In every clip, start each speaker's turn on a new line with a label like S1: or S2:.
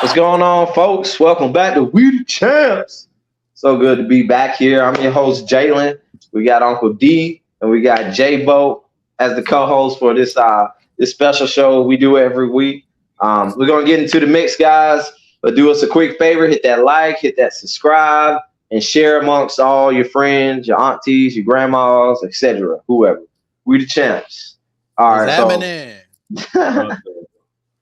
S1: What's going on, folks? Welcome back to We the Champs. So good to be back here. I'm your host, Jalen. We got Uncle D and we got J Bo as the co-host for this special show we do every week. We're gonna get into the mix, guys. But do us a quick favor: hit that like, hit that subscribe, and share amongst all your friends, your aunties, your grandmas, etc. Whoever. We the champs. All right, so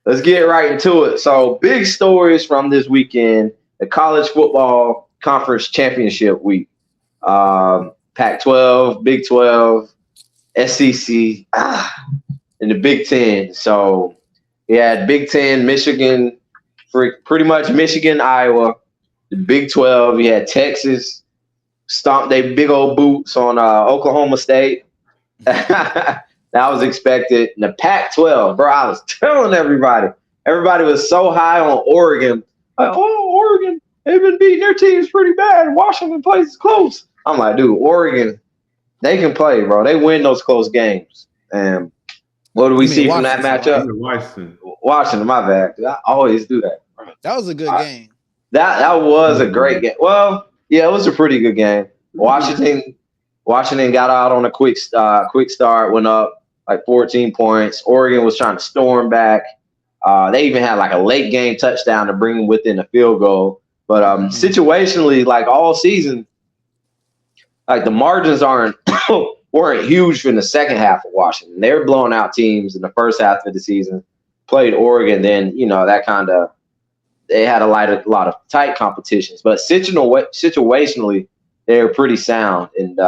S1: let's get right into it. So, big stories from this weekend: the college football conference championship week, Pac-12, Big 12, SEC, and the Big 10. So, we had Big 10, Michigan, pretty much Michigan, Iowa. The Big 12, you had Texas stomp their big old boots on Oklahoma State. That was expected. And the Pac-12, bro, I was telling everybody was so high on Oregon. Like, oh, Oregon, they've been beating their teams pretty bad. Washington plays close. I'm like, dude, Oregon, they can play, bro. They win those close games. And what do we see from that matchup? Washington, my bad. I always do that. Bro.
S2: That was a good game.
S1: That was a great game. Well, yeah, it was a pretty good game. Washington got out on a quick start, went up like 14 points. Oregon was trying to storm back. They even had like a late game touchdown to bring them within a field goal. But situationally, like all season, like the margins weren't huge in the second half of Washington. They were blowing out teams in the first half of the season. Played Oregon, then they had a lot of tight competitions. But situationally, they were pretty sound and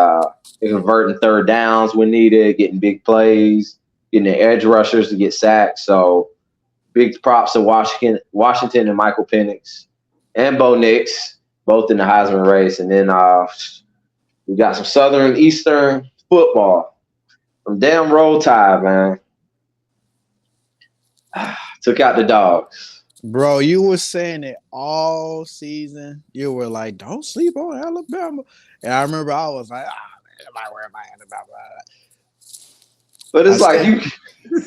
S1: converting third downs when needed, getting big plays, getting the edge rushers to get sacked. So big props to Washington and Michael Penix and Bo Nix, both in the Heisman race. And then we got some Southern Eastern football from damn Roll Tide, man. Took out the Dogs.
S2: Bro, you were saying it all season. You were like, don't sleep on Alabama. And I remember I was like, man, where am I Alabama?
S1: But it's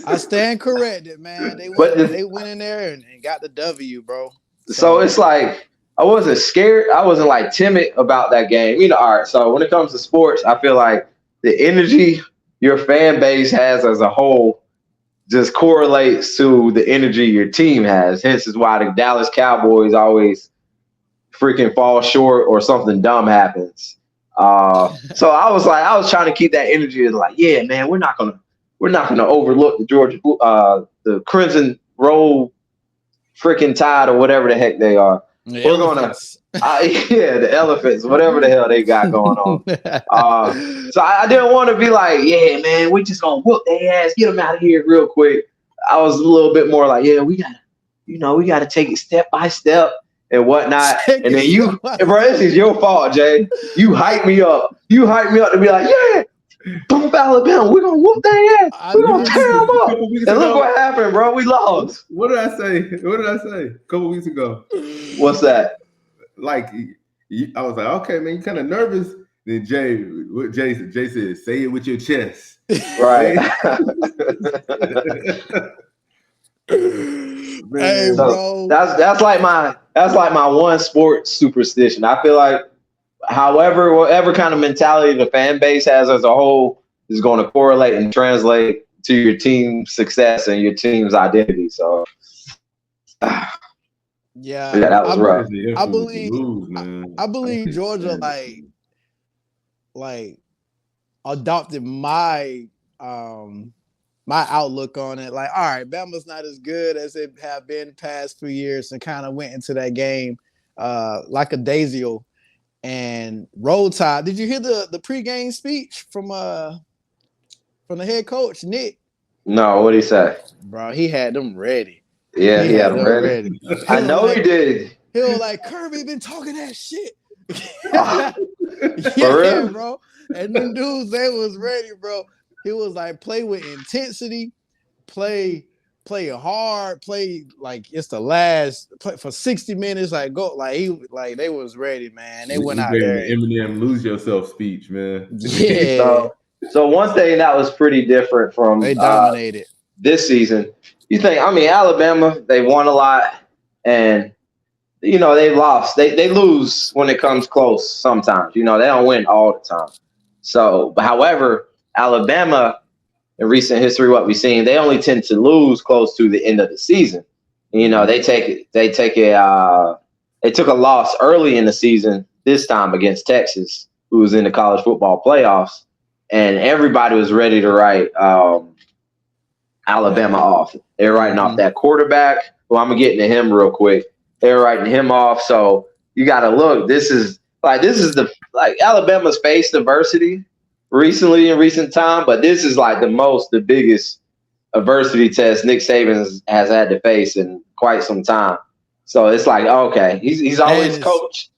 S2: I stand corrected, man. They went in there and got the W, bro.
S1: So it's like I wasn't scared. I wasn't like timid about that game. All right. So when it comes to sports, I feel like the energy your fan base has as a whole just correlates to the energy your team has. Hence is why the Dallas Cowboys always freaking fall short or something dumb happens. So I was trying to keep that energy as like, yeah, man, we're not gonna overlook the Georgia, the Crimson Roll freaking Tide or whatever the heck they are.
S2: The
S1: we're elephants. The elephants, whatever the hell they got going on. So I didn't want to be like, yeah, man, we just gonna whoop their ass, get them out of here real quick. I was a little bit more like, yeah, we gotta take it step by step and whatnot. And then bro, this is your fault, Jay. You hype me up. You hype me up to be like, yeah, bump Alabama. We're gonna whoop their ass. We're gonna tear them up. And look what happened, bro. We lost.
S3: What did I say? A couple weeks ago.
S1: What's that?
S3: Like, I was like, okay, man, you kind of nervous. Then Jay said, say it with your chest.
S1: Right.
S2: Hey, bro.
S1: That's like my one sports superstition. I feel like whatever kind of mentality the fan base has as a whole is going to correlate and translate to your team's success and your team's identity. So
S2: yeah,
S1: that was rough.
S2: I believe Georgia like adopted my my outlook on it. Like, all right, Bama's not as good as it have been the past few years, and kind of went into that game like a daisy-o. And Roll Tide. Did you hear the pregame speech from the head coach, Nick?
S1: No, what'd he say?
S2: Bro, he had them ready.
S1: Yeah, he had them ready. I know he did.
S2: He was like, Kirby been talking that shit.
S1: For real?
S2: Bro. And them dudes, they was ready, bro. He was like, play with intensity, play hard, play like it's the last play for 60 minutes. Like go, they was ready, man. They went out there.
S3: Eminem lose yourself speech, man.
S2: Yeah.
S1: So one thing that was pretty different from
S2: they dominated
S1: this season. You think? I mean, Alabama, they won a lot, and they lost. They lose when it comes close sometimes. They don't win all the time. So, but however, Alabama in recent history, what we've seen, they only tend to lose close to the end of the season. They took a loss early in the season this time against Texas, who was in the college football playoffs, and everybody was ready to write Alabama off. They're writing off that quarterback. Well, I'm gonna get into him real quick. They're writing him off. So you got to look. This is Alabama's faced adversity recently in recent time, but this is like the biggest adversity test Nick Saban has had to face in quite some time. So it's like, okay, he's always coached,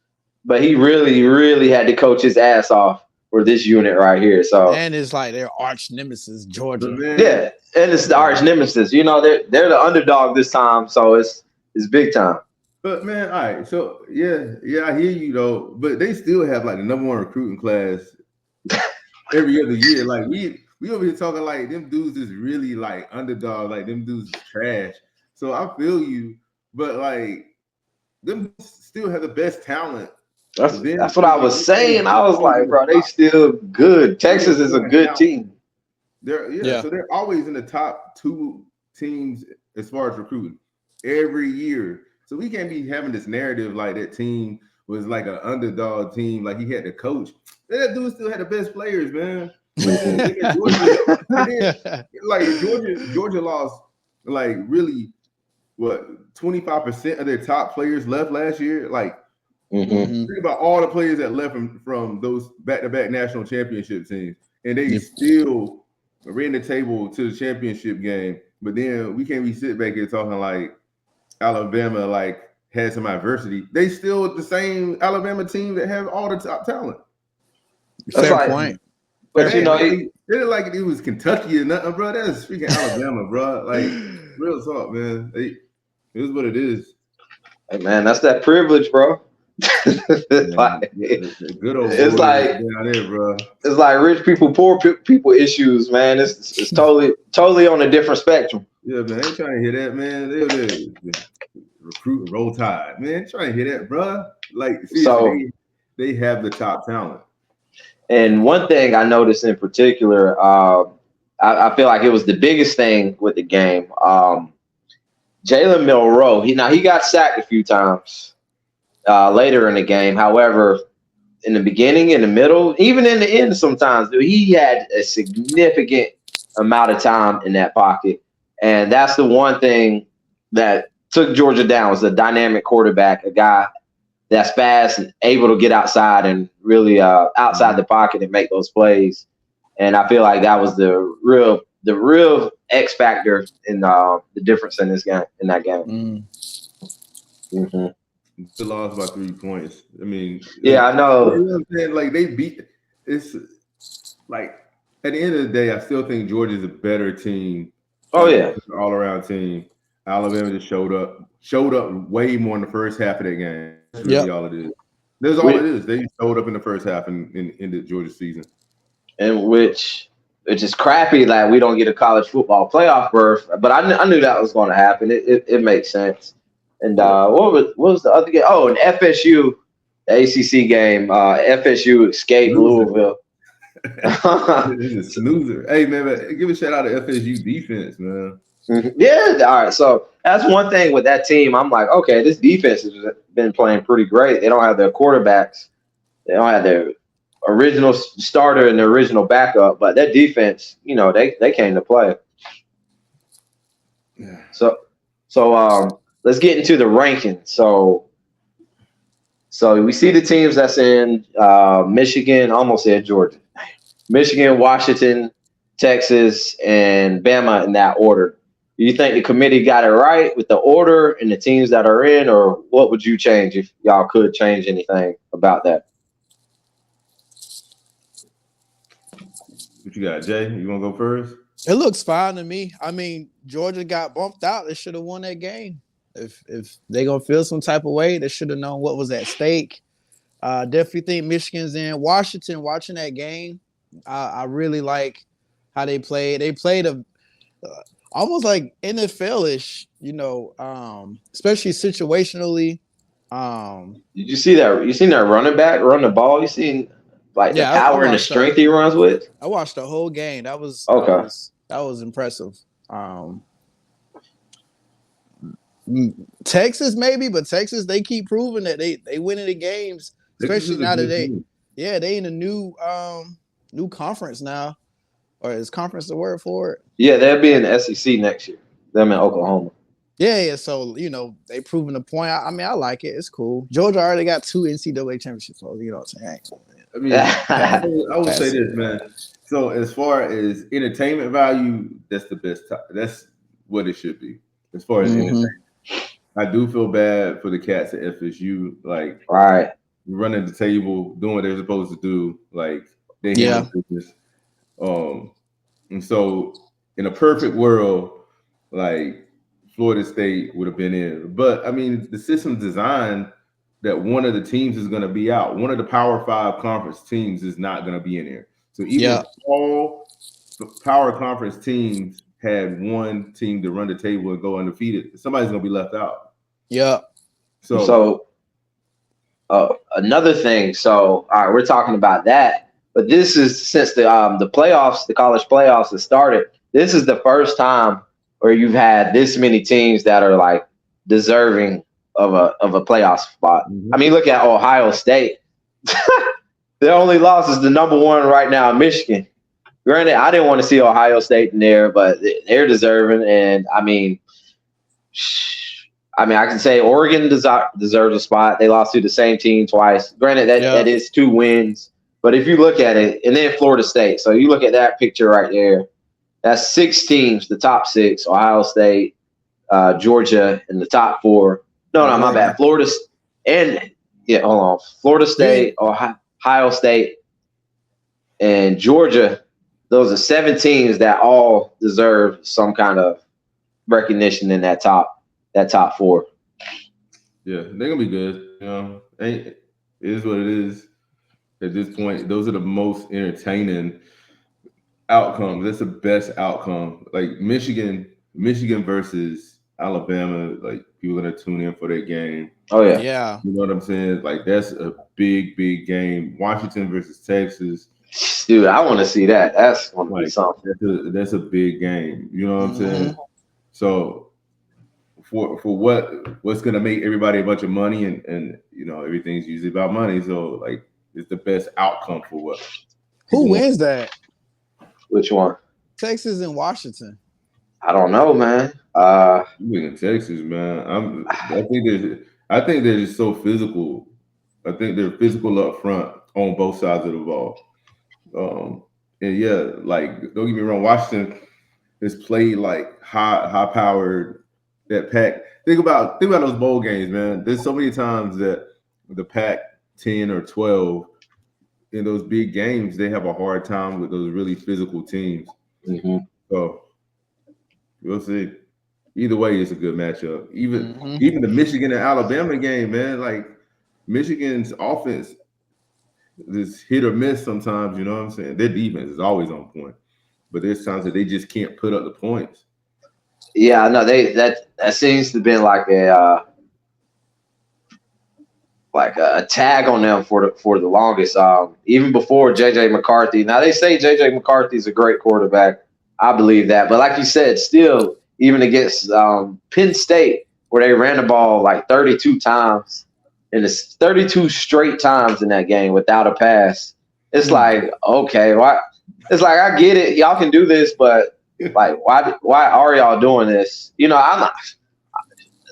S1: but he really, really had to coach his ass off for this unit right here. So
S2: and it's like their arch nemesis, Georgia.
S1: Yeah, and it's the arch nemesis. They're the underdog this time, so it's big time.
S3: But man, all right, so yeah, I hear you though, but they still have like the number one recruiting class every other year. Like we over here talking like them dudes is really like underdog, like them dudes is trash. So I feel you, but like them still have the best talent.
S1: That's what I was saying. I was like, bro, they still good. Texas is a good team.
S3: So they're always in the top 2 teams as far as recruiting every year. So we can't be having this narrative like that team was like an underdog team, like he had the coach. That dude still had the best players, man. Georgia lost like really 25% of their top players left last year. Like think about all the players that left from those back-to-back national championship teams, and they still ran the table to the championship game. But then we can't be sitting back here talking like Alabama like had some adversity. They still the same Alabama team that have all the top talent.
S2: Fair point.
S1: But
S3: they didn't like it was Kentucky or nothing, bro. That's freaking Alabama, bro. Like real talk, man. It is what it is.
S1: Hey, man, that's that privilege, bro.
S3: Good old
S1: it's like
S3: down there, bro.
S1: It's like rich people, poor people issues, man. It's totally on a different spectrum.
S3: Yeah, man. I ain't trying to hear that, man. They're recruiting Roll Tide, man. Ain't trying to hear that, bro. Like, they have the top talent.
S1: And one thing I noticed in particular, I feel like it was the biggest thing with the game. Jalen Milroe, he got sacked a few times later in the game. However, in the beginning, in the middle, even in the end, sometimes he had a significant amount of time in that pocket, and that's the one thing that took Georgia down was a dynamic quarterback, a guy that's fast and able to get outside and really outside the pocket and make those plays. And I feel like that was the real X factor in the difference in that game.
S3: They lost by 3 points. I mean,
S1: yeah, I know.
S3: You know what I'm saying? Like they beat. It's like at the end of the day, I still think Georgia's a better team.
S1: Oh yeah,
S3: all around team. Alabama just showed up way more in the first half of that game. That's really all it is. That's all it is. They showed up in the first half in the Georgia season. And
S1: which is crappy that we don't get a college football playoff berth. But I knew that was going to happen. It makes sense. And what was the other game? Oh, an FSU, the ACC game. FSU escaped Louisville.
S3: Snoozer. Hey man, give a shout out to FSU defense, man.
S1: Yeah, all right. So that's one thing with that team. I'm like, okay, this defense has been playing pretty great. They don't have their quarterbacks. They don't have their original starter and the original backup, but that defense, they came to play.
S3: Yeah.
S1: So let's get into the rankings. So we see the teams that's in Michigan, almost said Georgia, Michigan, Washington, Texas, and Bama in that order. Do you think the committee got it right with the order and the teams that are in, or what would you change if y'all could change anything about that?
S3: What you got, Jay? You want to go first?
S2: It looks fine to me. I mean, Georgia got bumped out. They should have won that game. If they gonna feel some type of way, they should have known what was at stake. Definitely think Michigan's in. Washington, watching that game, I really like how they played. They played almost like NFL-ish, especially situationally.
S1: Did you see that? You seen that running back run the ball? You seen like the
S2: Yeah, I
S1: power and the
S2: watched
S1: strength he runs with?
S2: I watched the whole game. That was
S1: Okay.
S2: impressive. Texas maybe, but Texas they keep proving that they winning the games, especially now that they in a new conference now, or is conference the word for it?
S1: Yeah, they'll be in the SEC next year. Them in Oklahoma.
S2: Yeah. So they proving the point. I mean, I like it. It's cool. Georgia already got 2 NCAA championships, so you know what I'm saying.
S3: I mean, I would say this, man. So as far as entertainment value, that's the best. That's what it should be. As far as entertainment, I do feel bad for the cats at FSU. Like,
S1: right,
S3: running the table, doing what they're supposed to do. Like, they handle business. And so in a perfect world, like Florida State would have been in. But I mean, the system's designed that one of the teams is going to be out. One of the Power 5 conference teams is not going to be in there. So even if all the Power Conference teams had one team to run the table and go undefeated, somebody's going to be left out.
S2: Yeah.
S1: So another thing. So all right, we're talking about that, but this is since the playoffs, the college playoffs have started. This is the first time where you've had this many teams that are like deserving of a playoff spot. I mean, look at Ohio State. Their only loss is the number 1 right now, Michigan. Granted, I didn't want to see Ohio State in there, but they're deserving. And I mean, I can say Oregon deserves a spot. They lost to the same team twice. Granted, that is 2 wins. But if you look at it, and then Florida State. So you look at that picture right there. That's 6 teams, the top 6, Ohio State, Georgia, and the top 4. No, my bad. Florida State, Ohio State, and Georgia. Those are 7 teams that all deserve some kind of recognition in that top 4.
S3: Yeah, they're gonna be good. It is what it is. At this point, those are the most entertaining outcomes. That's the best outcome. Like Michigan versus Alabama. Like people are gonna tune in for that game.
S1: Oh yeah,
S2: yeah.
S3: You know what I'm saying? Like that's a big game. Washington versus Texas.
S1: Dude, I want to see that. That's gonna be something.
S3: That's a big game. You know what I'm saying? So for what's gonna make everybody a bunch of money and everything's usually about money. So like it's the best outcome for what.
S2: Who wins that?
S1: Which one?
S2: Texas and Washington.
S1: I don't know, man.
S3: You in Texas, man. I think they're just so physical. I think they're physical up front on both sides of the ball. And yeah, like don't get me wrong, Washington has played like high powered that pack. Think about those bowl games, man. There's so many times that the Pac 10 or 12 in those big games, they have a hard time with those really physical teams. So we'll see. Either way, it's a good matchup. Even the Michigan and Alabama game, man. Like Michigan's offense is hit or miss sometimes. You know what I'm saying? Their defense is always on point, but there's times that they just can't put up the points.
S1: Yeah, no, that seems to have been like a tag on them for the longest. Even before JJ McCarthy. Now they say JJ McCarthy's a great quarterback. I believe that, but like you said, still even against Penn State, where they ran the ball like 32 times, and it's 32 straight times in that game without a pass. It's like, okay, why? It's like I get it, y'all can do this, but like, why are y'all doing this? I'm not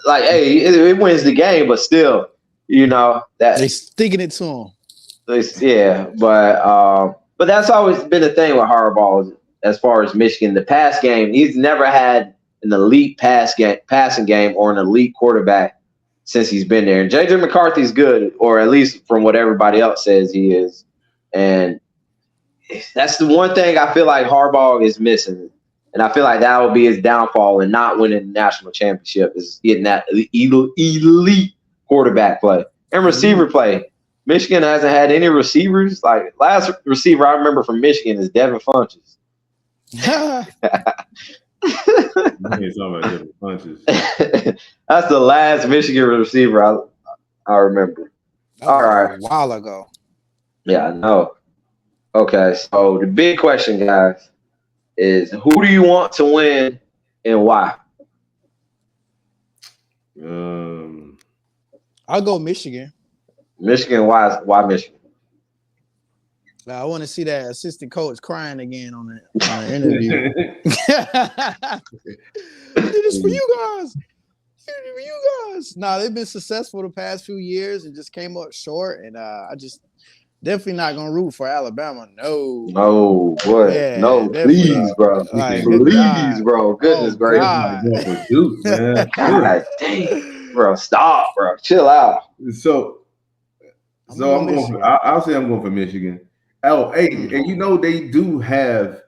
S1: like, hey, it wins the game, but still, that
S2: they sticking it to them.
S1: Yeah, but that's always been the thing with Harbaugh as far as Michigan. The pass game, he's never had an elite passing game or an elite quarterback since he's been there. And JJ McCarthy's good, or at least from what everybody else says he is. And that's the one thing I feel like Harbaugh is missing. And I feel like that will be his downfall in not winning the national championship, is getting that elite quarterback play and receiver play. Michigan hasn't had any receivers. Like last receiver I remember from Michigan is Devin Funchess. That's the last Michigan receiver I remember.
S2: That
S1: All
S2: was
S1: right.
S2: a while ago.
S1: Yeah, I know. Okay, so the big question, guys, is who do you want to win and why?
S2: I'll go Michigan.
S1: Michigan, why Michigan?
S2: I want to see that assistant coach crying again on the interview. I did this for you guys. For you guys. Nah, they've been successful the past few years and just came up short. And I just definitely not gonna root for Alabama. No.
S1: No, boy.
S2: Yeah,
S1: No,
S2: definitely.
S1: please, bro.
S2: Like, good
S1: Please,
S2: God.
S1: bro. Goodness
S2: Oh,
S1: gracious.
S2: God.
S3: Going for Duke, man.
S1: God dang. Bro, stop, bro. Chill out.
S3: So I'm going for, I'll say I'm going for Michigan. Oh, hey, and you know they do have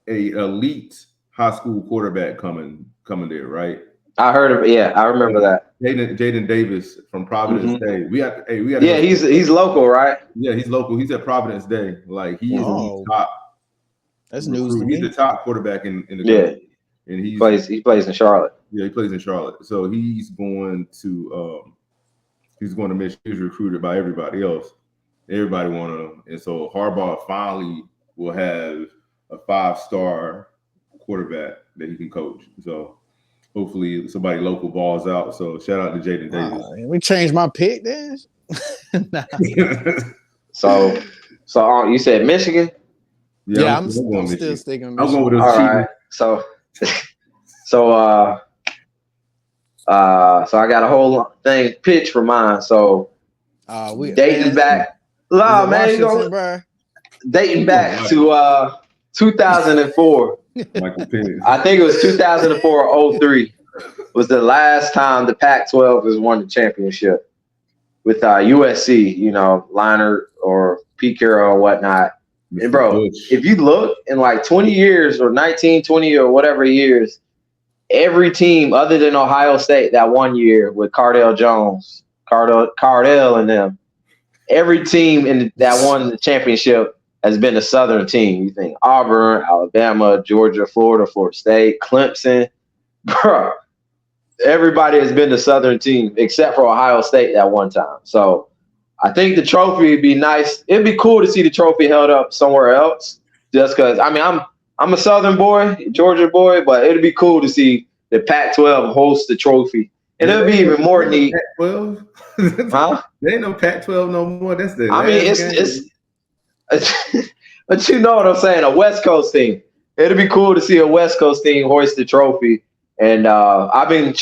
S3: a elite high school quarterback coming there, right?
S1: I heard of it. Yeah, I remember that.
S3: Jaden Davis from Providence Day. We got.
S1: Yeah, he's local, right?
S3: Yeah, he's local. He's at Providence Day. Like he is the top.
S2: That's
S3: recruit.
S2: news to me.
S3: He's the top quarterback in the
S1: country. And he plays in Charlotte.
S3: Yeah, he plays in Charlotte. So he's going to Michigan. He's recruited by everybody else. Everybody want him, and so Harbaugh finally will have a 5-star quarterback that he can coach. So hopefully somebody local balls out. So shout out to Jaden Davis.
S2: We changed my pick then.
S1: So you said Michigan?
S2: Yeah, I'm still sticking.
S3: I'm going with those.
S1: All right. So I got a whole thing pitched for mine. So dating back. No, man, dating back to 2004. I think it was 2004 or 03 was the last time the Pac-12 has won the championship with USC, Leinart or Pete Carroll or whatnot. And bro, if you look in like 20 years or 19, 20 or whatever years, every team other than Ohio State that one year with Cardell and them, every team that won the championship has been a Southern team. You think Auburn, Alabama, Georgia, Florida, Florida State, Clemson. Bro, everybody has been the Southern team except for Ohio State that one time. So I think the trophy would be nice. It'd be cool to see the trophy held up somewhere else just because, I'm a Southern boy, Georgia boy, but it'd be cool to see the Pac-12 host the trophy. And it'd be even more neat.
S3: Pac-12?
S1: Huh?
S3: There ain't no Pac-12 no more. That's the
S1: it's but you know what I'm saying, a West Coast team. It'd be cool to see a West Coast team hoist the trophy. And I've been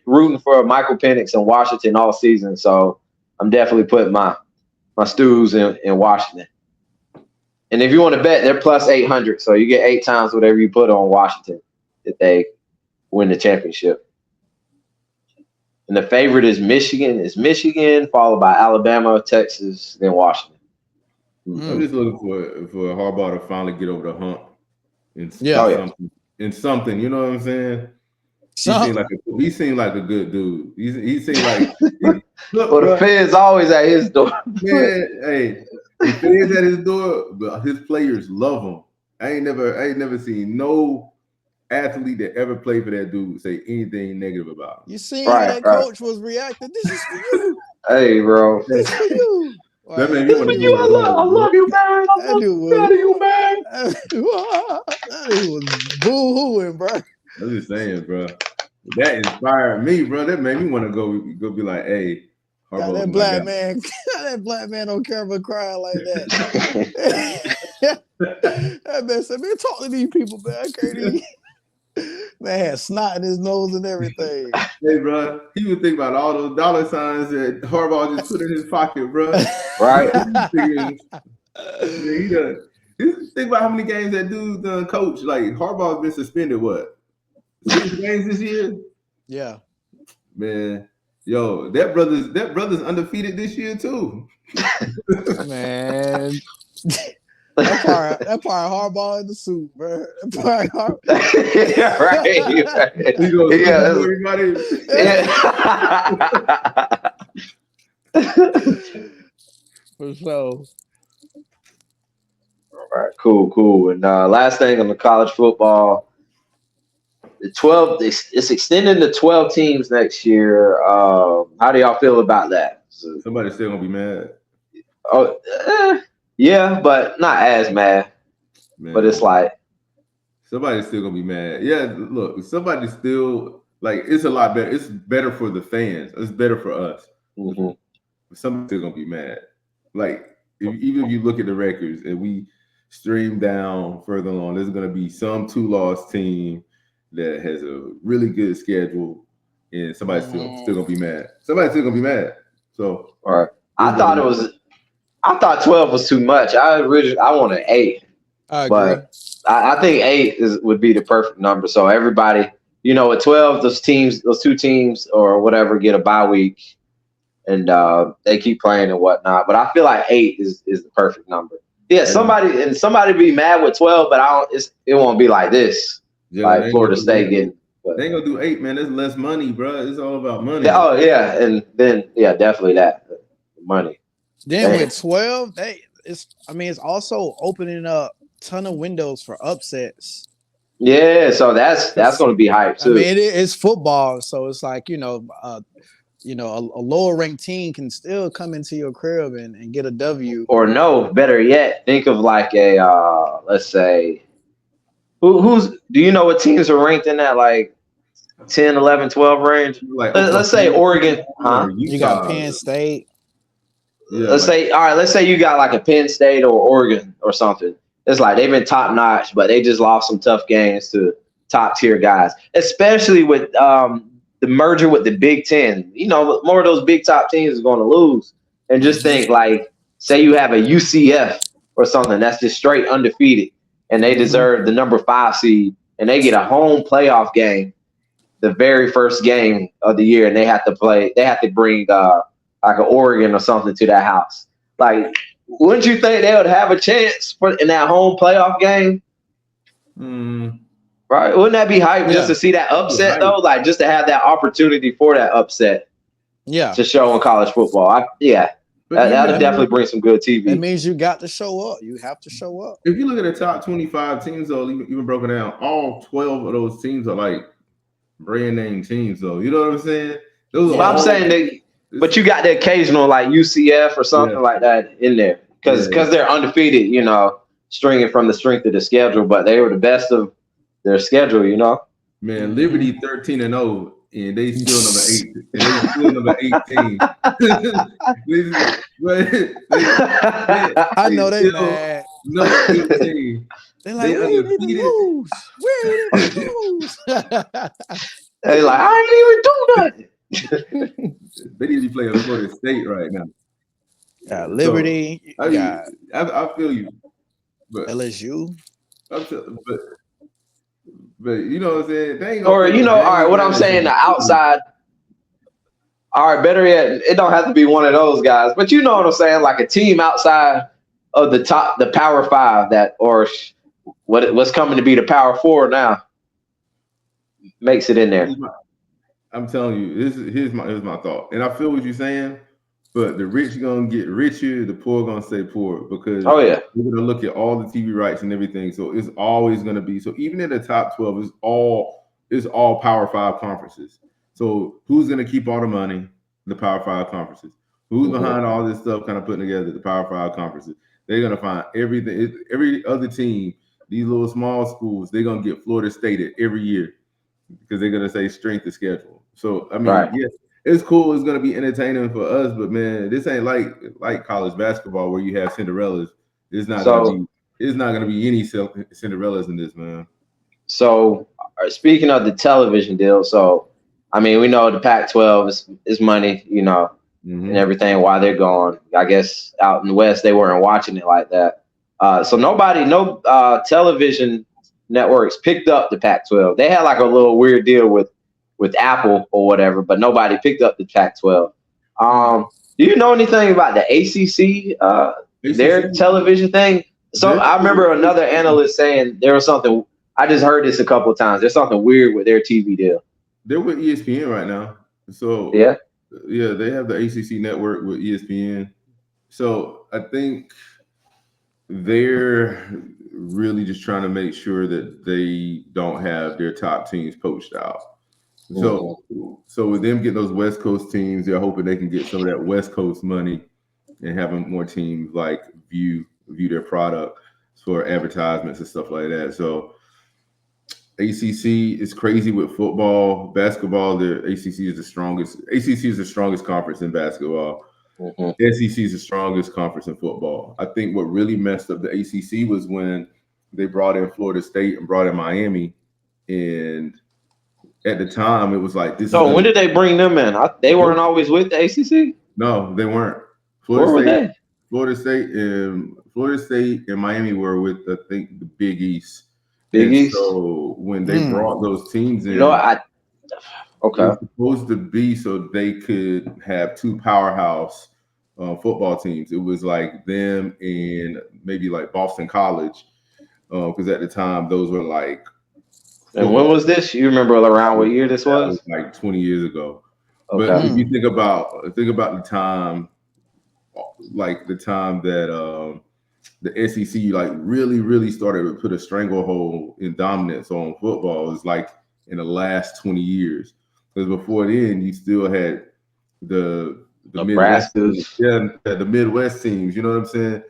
S1: rooting for Michael Penix in Washington all season, so I'm definitely putting my stews in Washington. And if you want to bet, they're plus 800, so you get 8 times whatever you put on Washington if they win the championship. And the favorite is Michigan. It's Michigan, followed by Alabama, Texas, then Washington.
S3: I'm just looking for Harbaugh to finally get over the hump in something. You know what I'm saying? He seemed like a good dude. He seemed like
S1: the feds always at his door.
S3: Man, hey, the feds at his door, but his players love him. I ain't never seen no athlete that ever played for that dude say anything negative about him.
S2: You see how that coach was reacting? This is for you.
S1: Hey, bro.
S2: This is for you.
S3: That man, I
S1: love you, man.
S2: That dude was boo-hooing, bro.
S3: I'm just saying, bro. That inspired me, bro. That made me want to go be like, hey,
S2: that black man don't care about crying like that. That man said, man, talk to these people, man. I can't even. Man had snot in his nose and everything.
S3: Hey, bro, he was thinking about all those dollar signs that Harbaugh just put in his pocket, bro.
S1: Right.
S3: Think about how many games that dude done coach. Like Harbaugh's been suspended. What? 6 games this year?
S2: Yeah.
S3: Man, yo, that brother's undefeated this year too.
S2: Man. That part Harbaugh in the suit, bro. That part
S1: yeah, right.
S3: He goes, everybody.
S2: For sure.
S1: All right, cool. And last thing on the college football, it's extending to 12 teams next year. How do y'all feel about that? So,
S3: somebody's still gonna be mad.
S1: oh, yeah, but not as mad.
S3: Man,
S1: but it's like
S3: somebody's still gonna be mad. Yeah, look, somebody's still like it's a lot better. It's better for the fans. It's better for us.
S1: mm-hmm.
S3: Somebody's still gonna be mad. Like even if you look at the records and we stream down further along, there's gonna be some 2-loss team that has a really good schedule, and somebody's still gonna be mad. Somebody's still gonna be mad. So,
S1: all right. I thought 12 was too much. I wanted 8.
S2: I agree.
S1: But I think 8 would be the perfect number. So everybody, at 12, those two teams or whatever get a bye week, and they keep playing and whatnot. But I feel like 8 is the perfect number. Yeah, somebody be mad with 12, but it won't be like this.
S3: Yeah,
S1: like Florida State getting. But
S3: they ain't gonna do 8, man. There's less money, bro. It's all about money.
S1: Yeah, oh yeah, and then definitely that money.
S2: Then with 12, it's also opening up ton of windows for upsets.
S1: Yeah, so that's going to be hype too.
S2: I mean, it's football, so it's like a lower ranked team can still come into your crib and get a W.
S1: Or no, better yet, think of like a let's say, do you know what teams are ranked in that like 10, 11, 12 range?
S3: Like
S1: let's say Oregon, huh?
S2: You got Penn State.
S3: Yeah,
S1: let's say you got like a Penn State or Oregon or something. It's like they've been top notch, but they just lost some tough games to top tier guys, especially with the merger with the Big Ten. More of those big top teams are going to lose. And just think like, say you have a UCF or something that's just straight undefeated, and they deserve the number 5 seed, and they get a home playoff game, the very first game of the year, and they have to bring like an Oregon or something to that house. Like, wouldn't you think they would have a chance in that home playoff game? Right? Wouldn't that be hype just to see that upset though? Like just to have that opportunity for that upset.
S2: Yeah.
S1: To show in college football. That'll definitely bring some good TV.
S2: It means you got to show up. You have to show up.
S3: If you look at the top 25 teams, though, even broken down, all 12 of those teams are like brand name teams, though. You know what I'm saying?
S1: I'm saying but you got the occasional like UCF or something like that in there because they're undefeated. Stringing from the strength of the schedule, but they were the best of their schedule.
S3: Man, Liberty 13-0. And they still number 8. And they still number 18.
S2: I know they mad.
S3: Number 18.
S2: They're like, we didn't even lose.
S1: They're like, I didn't even do nothing.
S3: They need to be playing Florida State right now.
S2: Yeah, Liberty.
S3: So, I feel you. But
S2: LSU.
S3: But you know what I'm saying? They ain't
S1: all right, what I'm saying, the outside. All right, better yet, it don't have to be one of those guys, but you know what I'm saying? Like a team outside of the Power 5 or what's coming to be the Power 4 now makes it in there.
S3: I'm telling you, here's my thought. And I feel what you're saying, but the rich gonna get richer, the poor gonna stay poor because we're gonna look at all the TV rights and everything. So it's always gonna be even in the top 12, it's all Power 5 conferences. So who's gonna keep all the money? The Power 5 conferences. Who's behind all this stuff kind of putting together? The Power 5 conferences. They're gonna find everything. Every other team, these little small schools, they're gonna get Florida State every year because they're gonna say strength of schedule. So I mean, yes, it's cool. It's gonna be entertaining for us, but man, this ain't like college basketball where you have Cinderellas. It's not gonna be any Cinderellas in this, man.
S1: So speaking of the television deal, so I mean, we know the Pac-12 is money, and everything while they're gone. I guess out in the West they weren't watching it like that. So no television networks picked up the Pac-12. They had like a little weird deal with Apple or whatever, but nobody picked up the Pac-12. Do you know anything about the ACC, their television thing? So I remember another analyst saying there was something. I just heard this a couple of times. There's something weird with their TV deal.
S3: They're with ESPN right now. So they have the ACC network with ESPN. So I think they're really just trying to make sure that they don't have their top teams poached out. So with them getting those West Coast teams, they're hoping they can get some of that West Coast money and having more teams like view their product for advertisements and stuff like that. So ACC is crazy with football, basketball. The ACC is the strongest. ACC is the strongest conference in basketball. SEC is the strongest conference in football. I think what really messed up the ACC was when they brought in Florida State and brought in Miami, and at the time it was like this.
S1: So when did they bring them in? They weren't always with the ACC.
S3: No, they weren't.
S1: Where were they?
S3: Florida State and Miami were with I think the Big East.
S1: Big East.
S3: So when they brought those teams in,
S1: okay,
S3: it was supposed to be so they could have two powerhouse football teams. It was like them and maybe like Boston College, because at the time those were like.
S1: And when was this? You remember around what year this was?
S3: Like 20 years ago.
S1: Okay.
S3: But if you think about the time, like the time that the SEC like really started to put a stranglehold in dominance on football is like in the last 20 years. Because before then, you still had the Midwest, the Midwest teams. You know what I'm saying?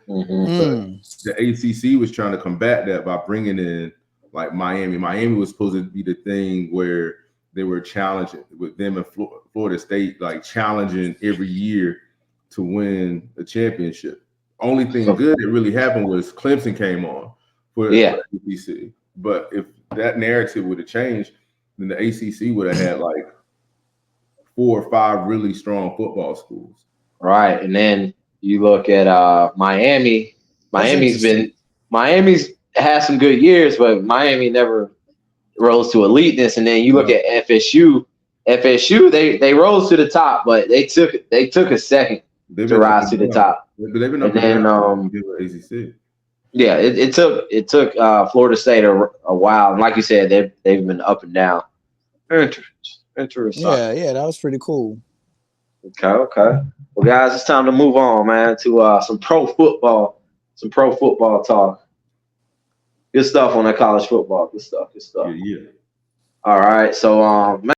S3: The ACC was trying to combat that by bringing in like Miami. Miami was supposed to be the thing where they were challenging with them and Florida State, like challenging every year to win the championship. Only thing good that really happened was Clemson came on for the ACC. But if that narrative would have changed, then the ACC would have had like 4 or 5 really strong football schools.
S1: Right. And then you look at Miami. Miami's had some good years, but Miami never rose to eliteness. And then you look at FSU. FSU, they rose to the top, but they took a second to rise to the top.
S3: But they've been up
S1: and then
S3: ACC.
S1: Yeah, it took Florida State a while, and like you said, they've been up and down. Interesting.
S2: Yeah, that was pretty cool.
S1: Okay. Well, guys, it's time to move on, man, to some pro football talk. Good stuff on that college football. Good stuff.
S3: Yeah.
S1: All right, so